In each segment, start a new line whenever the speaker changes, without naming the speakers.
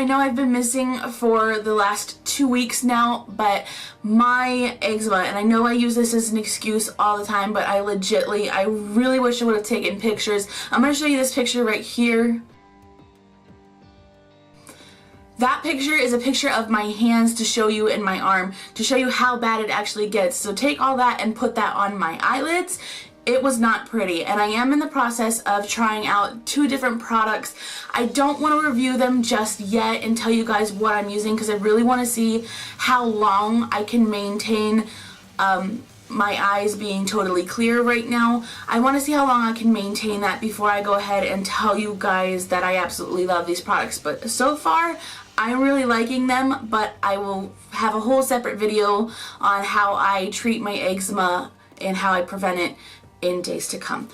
I know I've been missing for the last 2 weeks now, but my eczema, and I know I use this as an excuse all the time, but I really wish I would have taken pictures. I'm going to show you this picture right here. That picture is a picture of my hands to show you, in my arm, to show you how bad it actually gets. So take all that and put that on my eyelids. It was not pretty, and I am in the process of trying out 2 different products. I don't want to review them just yet and tell you guys what I'm using, because I really want to see how long I can maintain my eyes being totally clear right now. I want to see how long I can maintain that before I go ahead and tell you guys that I absolutely love these products. But so far, I'm really liking them, but I will have a whole separate video on how I treat my eczema and how I prevent it in days to come.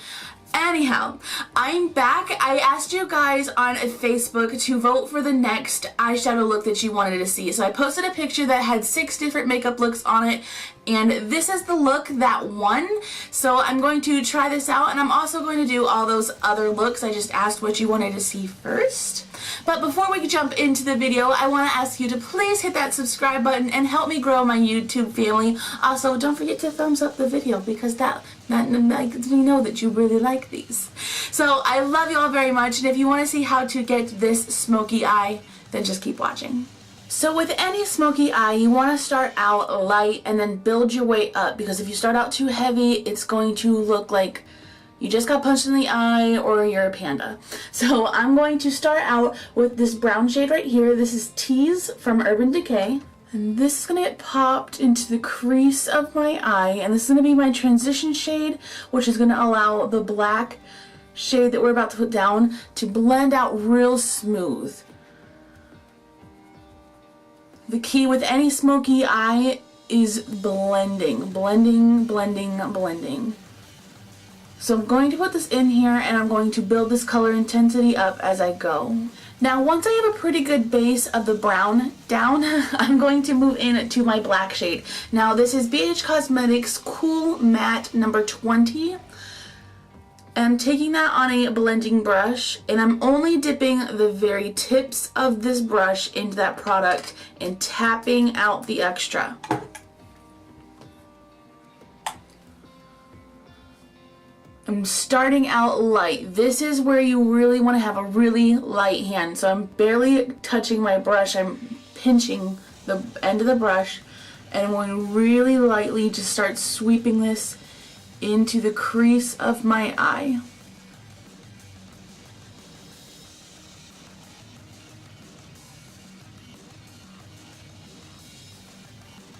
Anyhow, I'm back. I asked you guys on Facebook to vote for the next eyeshadow look that you wanted to see. So I posted a picture that had 6 different makeup looks on it, and this is the look that won. So I'm going to try this out, and I'm also going to do all those other looks. I just asked what you wanted to see first. But before we jump into the video, I want to ask you to please hit that subscribe button and help me grow my YouTube family. Also, don't forget to thumbs up the video, because that lets me know that you really like these. So I love you all very much, and if you want to see how to get this smoky eye, then just keep watching. So with any smoky eye, you want to start out light and then build your way up, because if you start out too heavy, it's going to look like you just got punched in the eye or you're a panda. So I'm going to start out with this brown shade right here. This is Tease from Urban Decay. And this is going to get popped into the crease of my eye. And this is going to be my transition shade, which is going to allow the black shade that we're about to put down to blend out real smooth. The key with any smoky eye is blending. Blending, blending, blending. So I'm going to put this in here, and I'm going to build this color intensity up as I go. Now once I have a pretty good base of the brown down, I'm going to move in to my black shade. Now this is BH Cosmetics Cool Matte number 20. And I'm taking that on a blending brush, and I'm only dipping the very tips of this brush into that product and tapping out the extra. I'm starting out light. This is where you really want to have a really light hand. So I'm barely touching my brush. I'm pinching the end of the brush, and I'm going to really lightly just start sweeping this into the crease of my eye.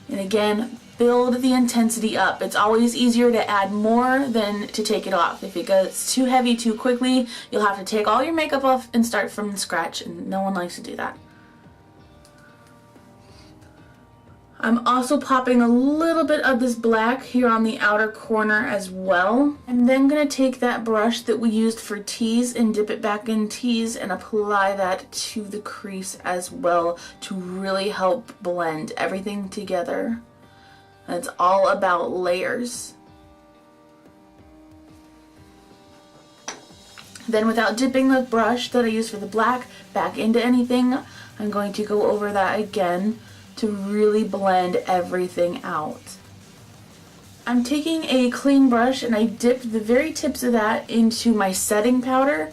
And again, build the intensity up. It's always easier to add more than to take it off. If it gets too heavy too quickly, you'll have to take all your makeup off and start from scratch, and no one likes to do that. I'm also popping a little bit of this black here on the outer corner as well. I'm then going to take that brush that we used for Tease and dip it back in Tease and apply that to the crease as well to really help blend everything together. And it's all about layers. Then without dipping the brush that I used for the black back into anything, I'm going to go over that again to really blend everything out. I'm taking a clean brush and I dipped the very tips of that into my setting powder,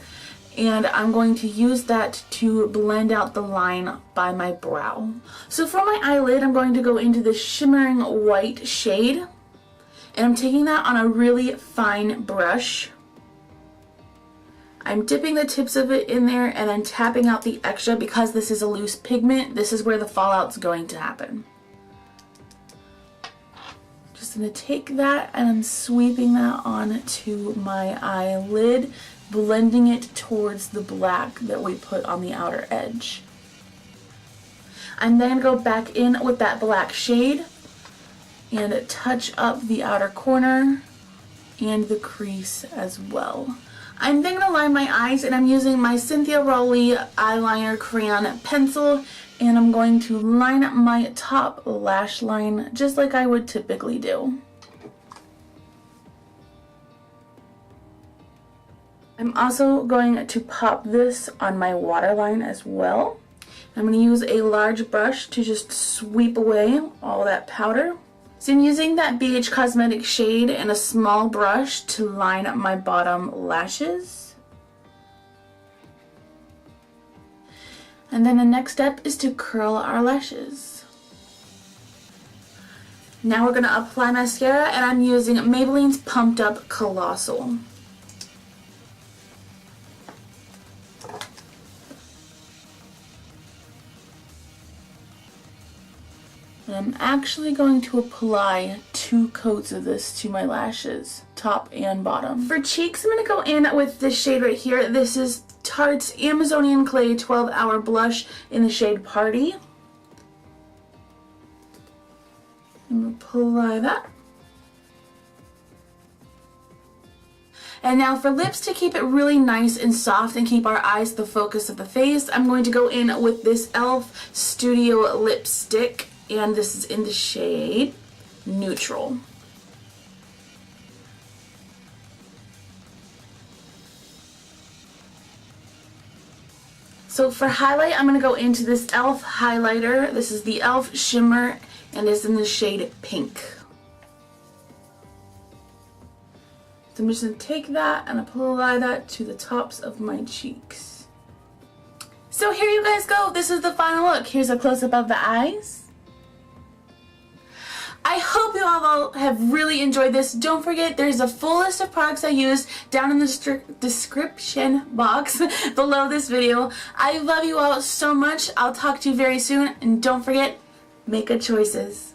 and I'm going to use that to blend out the line by my brow. So for my eyelid, I'm going to go into the shimmering white shade, and I'm taking that on a really fine brush. I'm dipping the tips of it in there and then tapping out the extra. Because this is a loose pigment, this is where the fallout's going to happen. Just going to take that and I'm sweeping that onto my eyelid, blending it towards the black that we put on the outer edge. I'm then going to go back in with that black shade and touch up the outer corner and the crease as well. I'm then going to line my eyes, and I'm using my Cynthia Rowley eyeliner crayon pencil, and I'm going to line up my top lash line just like I would typically do. I'm also going to pop this on my waterline as well. I'm going to use a large brush to just sweep away all that powder. So I'm using that BH Cosmetics shade and a small brush to line up my bottom lashes. And then the next step is to curl our lashes. Now we're going to apply mascara, and I'm using Maybelline's Pumped Up Colossal. And I'm actually going to apply 2 coats of this to my lashes, top and bottom. For cheeks, I'm going to go in with this shade right here. This is Tarte's Amazonian Clay 12-Hour Blush in the shade Party. I'm going to apply that. And now for lips, to keep it really nice and soft and keep our eyes the focus of the face, I'm going to go in with this e.l.f. Studio Lipstick. And this is in the shade Neutral. So for highlight, I'm going to go into this e.l.f. highlighter. This is the e.l.f. Shimmer, and it's in the shade Pink. So I'm just going to take that and apply that to the tops of my cheeks. So here you guys go. This is the final look. Here's a close-up of the eyes. I hope you all have really enjoyed this. Don't forget, there's a full list of products I used down in the description box below this video. I love you all so much. I'll talk to you very soon. And don't forget, make good choices.